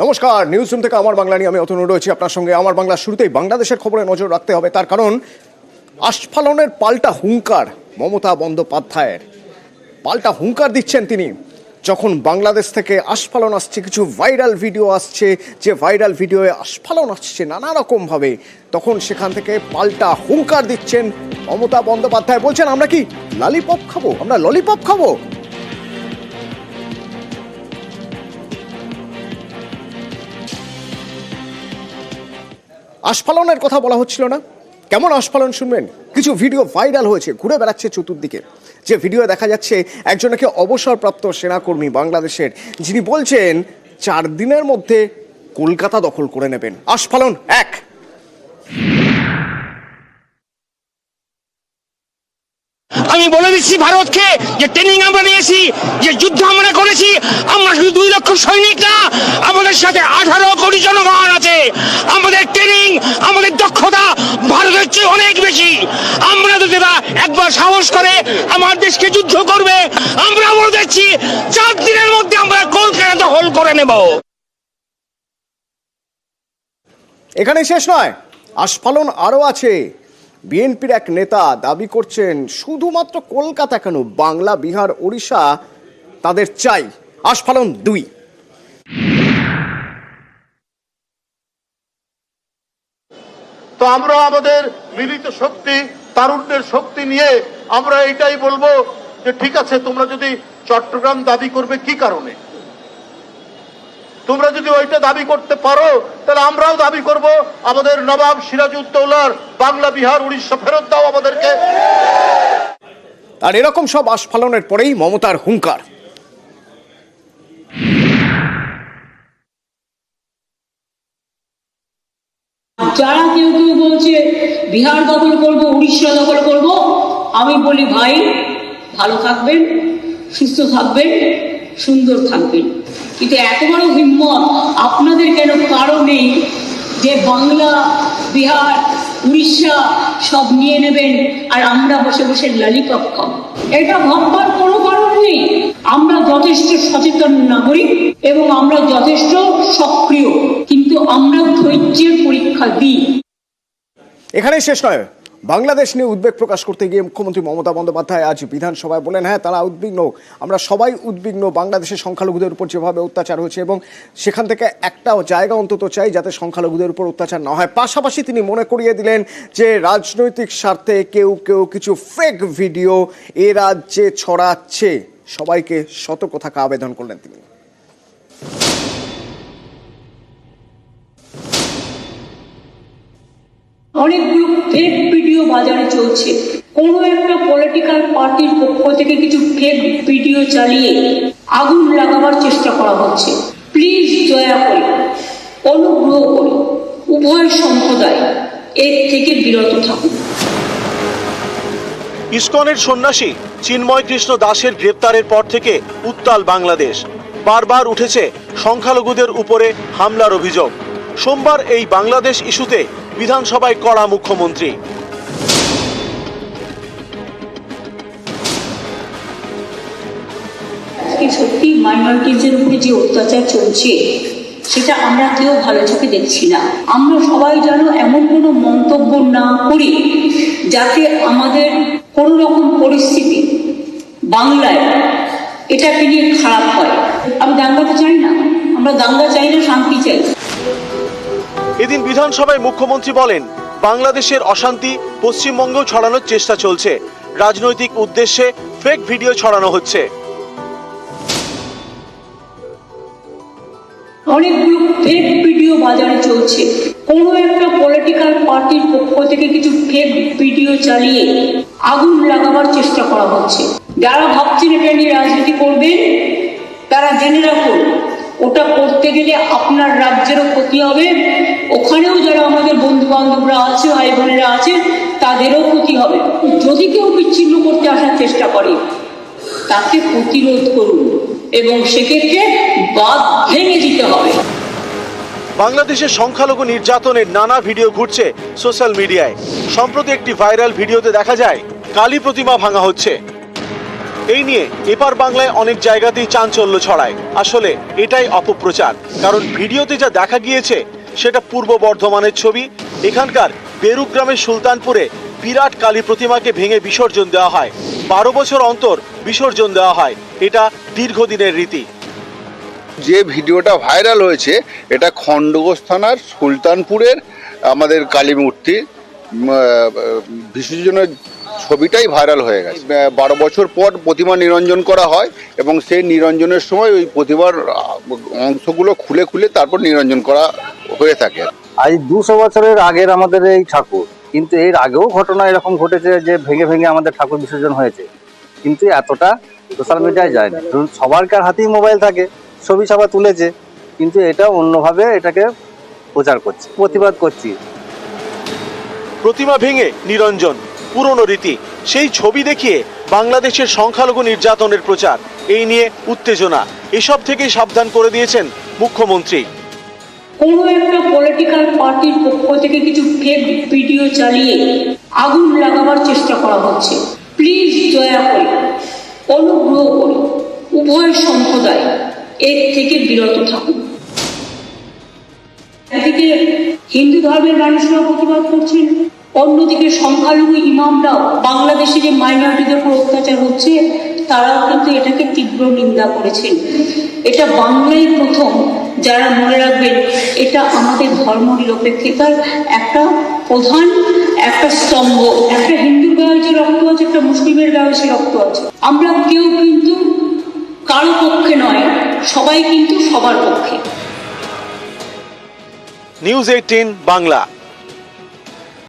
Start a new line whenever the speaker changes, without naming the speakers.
নমস্কার, news room থেকে আমার বাংলা নিয়ে আমি অতনু রয়েছি আপনার সঙ্গে। আমার বাংলা শুরুতেই বাংলাদেশের খবরে নজর রাখতে হবে, তার কারণ আস্ফালনের পাল্টা হুঙ্কার মমতা বন্দ্যোপাধ্যায়ের। পাল্টা হুঙ্কার দিচ্ছেন তিনি যখন বাংলাদেশ থেকে আস্ফালন আসছে, কিছু ভাইরাল ভিডিও আসছে, যে ভাইরাল ভিডিওয়ে আস্ফালন আসছে নানা রকমভাবে, তখন সেখান থেকে পাল্টা হুঙ্কার দিচ্ছেন মমতা বন্দ্যোপাধ্যায়। বলছেন আমরা কি ললিপপ খাবো, আমরা ললিপপ খাবো। আস্ফালনের কথা বলা হচ্ছিল না? কেমন আস্ফালন শুনবেন? কিছু ভিডিও ভাইরাল হয়েছে, ঘুরে বেড়াচ্ছে চতুর্দিকে। যে ভিডিও দেখা যাচ্ছে একজনকে অবসরপ্রাপ্ত সেনাকর্মী বাংলাদেশের, যিনি বলছেন 4 দিনের মধ্যে কলকাতা দখল করে নেবেন। আস্ফালন 1।
আমি বলে দিচ্ছি ভারতকে যে ট্রেনিং আমরা নিয়েছি, যে যুদ্ধ আমরা করেছি, আমরা শুধু 2 লক্ষ সৈনিক না, আমাদের সাথে 18 কোটি জনগণ আছে। আমাদের ট্রেনিং, আমাদের দক্ষতা ভারতের চেয়ে অনেক বেশি। আমরা যদি একবার সাহস করে আমার দেশকে যুদ্ধ করবে, আমরা বলে দিচ্ছি 4 দিনের মধ্যে আমরা কলকাতা দখল করে নেব।
এখানে শেষ নয়, আস্ফালন আরও আছে। বিএনপির এক নেতা দাবি করছেন শুধুমাত্র কলকাতা কেন, বাংলা, বিহার, ওড়িশা তাদের চাই। আস্ফালন 2।
তো আমরা আমাদের মিলিত শক্তি, তারুণ্যের শক্তি নিয়ে আমরা এটাই বলবো যে ঠিক আছে, তোমরা যদি চট্টগ্রাম দাবি করবে কি কারণে, তোমরা যদি ওইটা দাবি করতে পারো, তাহলে আমরাও দাবি করব আমাদের নবাব সিরাজউদ্দৌলার বাংলা, বিহার, উড়িষ্যা ফেরত দাও আমাদেরকে।
আর এরকম সব আস্ফালনের পরেই মমতার হুঙ্কার।
যারা কেউ কেউ বলছে বিহার দখল করব, উড়িষ্যা দখল করব, আমি বলি ভাই ভালো থাকবেন, সুস্থ থাকবেন, সুন্দর থাকবেন। কিন্তু এত বড় হিম্মত আপনাদের কেন কারো নেই যে বাংলা, বিহার, উড়িষ্যা সব নিয়ে নেবেন আর আমরা বসে বসে ললিপপ খাবো? এটা ভাববার কোনো কারণ নেই। আমরা যথেষ্ট সচেতন নাগরিক এবং আমরা যথেষ্ট সক্রিয়, কিন্তু আমরা ধৈর্যের পরীক্ষা দিই।
এখানেই শেষ নয়, বাংলাদেশ নিয়ে উদ্বেগ প্রকাশ করতে গিয়ে মুখ্যমন্ত্রী মমতা বন্দ্যোপাধ্যায় আজ বিধানসভায় বলেন, হ্যাঁ তারা উদ্বিগ্ন, আমরা সবাই উদ্বিগ্ন, বাংলাদেশের সংখ্যালঘুদের উপর যেভাবে অত্যাচার হচ্ছে, এবং সেখান থেকে একটা জায়গা অন্তত চাই যাতে সংখ্যালঘুদের উপর অত্যাচার না হয়। পাশাপাশি তিনি মনে করিয়ে দিলেন যে রাজনৈতিক স্বার্থে কেউ কেউ কিছু ফেক ভিডিও এ রাজ্যে ছড়াচ্ছে, সবাইকে সতর্ক থাকা আবেদন করলেন তিনি।
অনেকগুলো ফেক ভিডিও বাজারে চলছে। কোনো একটা পলিটিক্যাল পার্টির পক্ষ থেকে কিছু ফেক ভিডিও চালিয়ে আগুন লাগাবার চেষ্টা করা হচ্ছে। প্লিজ দয়া করে, অনুগ্রহ করে উভয় সম্প্রদায় এর থেকে বিরত থাকুন।
ইসকনের সন্ন্যাসী চিন্ময় কৃষ্ণ দাসের গ্রেপ্তারের পর থেকে উত্তাল বাংলাদেশ। বারবার উঠেছে সংখ্যালঘুদের উপরে হামলার অভিযোগ। সোমবার এই বাংলাদেশ ইস্যুতে বিধানসভায় কড়া মুখ্যমন্ত্রী।
সত্যি মাইনরিটিজের উপরে যে অত্যাচার চলছে সেটা আমরা কেউ ভালো চোখে দেখছি না। আমরা সবাই যেন এমন কোনো মন্তব্য না করি যাতে আমাদের কোনো রকম পরিস্থিতি বাংলায় এটাকে নিয়ে খারাপ হয়। আমি দাঙ্গাটা চাই না, আমরা দাঙ্গা চাই না, শান্তি চাই।
এদিন বিধানসভায় মুখ্যমন্ত্রী বলেন, বাংলাদেশের অশান্তি পশ্চিমবঙ্গেও ছড়ানোর চেষ্টা চলছে, রাজনৈতিক উদ্দেশ্যে ফেক ভিডিও ছড়ানো হচ্ছে।
অনেকগুলো ফেক ভিডিও বাজারে চলছে। কোনো একটা পলিটিক্যাল পার্টির পক্ষ থেকে কিছু ফেক ভিডিও চালিয়ে আগুন লাগাবার চেষ্টা করা হচ্ছে। যারা ভাবছেন এটা নিয়ে রাজনীতি করবেন, তারা জেনে রাখুন ওটা করতে গেলে আপনার রাজ্যেরও ক্ষতি হবে, ওখানেও যারা আমাদের বন্ধু বান্ধবরা আছে, ভাই বোনেরা আছে, তাদেরও ক্ষতি হবে। যদি কেউ বিচ্ছিন্ন করতে আসার চেষ্টা করে তাকে প্রতিরোধ করুন এবং সেক্ষেত্রে বাঁধ ভেঙে দিতে হবে।
বাংলাদেশের সংখ্যালঘু নির্যাতনের নানা ভিডিও ঘুরছে সোশ্যাল মিডিয়ায়। সম্প্রতি একটি ভাইরাল ভিডিওতে দেখা যায় কালী প্রতিমা ভাঙা হচ্ছে। এই নিয়ে এপার বাংলায় অনেক জায়গাতেই চাঞ্চল্য ছড়ায়। আসলে এটাই অপপ্রচার, কারণ ভিডিওতে যা দেখা গিয়েছে সেটা পূর্ব বর্ধমানের ছবি। এখানকার বেরুক গ্রামের সুলতানপুরে বিরাট কালী প্রতিমাকে ভেঙে বিসর্জন দেওয়া হয়। 12 বছর অন্তর বিসর্জন দেওয়া হয়, এটা দীর্ঘদিনের রীতি।
যে ভিডিওটা ভাইরাল হয়েছে এটা খণ্ডঘোষ থানার সুলতানপুরের আমাদের কালী মূর্তি বিসর্জনের ছবিটাই ভাইরাল হয়ে গেছে। 12 বছর পর প্রতিমা নিরঞ্জন করা হয় এবং সেই নিরঞ্জনের সময় ওই প্রতিমার অংশগুলো খুলে খুলে তারপর নিরঞ্জন করা হয়ে থাকে।
আজ 200 বছরের আগের আমাদের এই ঠাকুর, কিন্তু এর আগেও ঘটনা এরকম ঘটেছে যে ভেঙে ভেঙে আমাদের ঠাকুর বিসর্জন হয়েছে, কিন্তু এতটা সোশ্যাল মিডিয়ায় যায় না। সবারকার হাতেই মোবাইল থাকে, ছবি সবাই তুলেছে, কিন্তু এটা অন্যভাবে এটাকে প্রচার করছে, প্রতিবাদ করছি।
প্রতিমা ভেঙে নিরঞ্জন পুরনো রীতি, সেই ছবি দেখিয়ে বাংলাদেশের সংখ্যালঘু নির্যাতনের প্রচার, এই নিয়ে উত্তেজনা, এসব থেকেই সাবধান করে দিয়েছেন মুখ্যমন্ত্রী।
কোনো একটা পলিটিক্যাল পার্টির পক্ষ থেকে কিছু ফেক ভিডিও চালিয়ে আগুন লাগাবার চেষ্টা করা হচ্ছে। প্লিজ দয়া করে, অনুগ্রহ করে উভয় সম্প্রদায় এর থেকে বিরত থাকুন। একদিকে হিন্দু ধর্মের মানুষরা প্রতিবাদ করছেন, অন্যদিকে সংখ্যালঘু ইমামরাও বাংলাদেশে যে মাইনরিটিদের উপর অত্যাচার হচ্ছে তারাও কিন্তু এটাকে তীব্র নিন্দা করেছেন। এটা বাংলায় প্রথম, যারা মনে রাখবেন এটা আমাদের ধর্ম নিরপেক্ষতার একটা প্রধান একটা স্তম্ভ। একটা হিন্দুর গায়ে যে রক্ত আছে, একটা মুসলিমের গায়ে সে রক্ত আছে। আমরা কেউ কিন্তু কারো পক্ষে নয়, সবাই কিন্তু সবার পক্ষে।
নিউজ 18 বাংলা।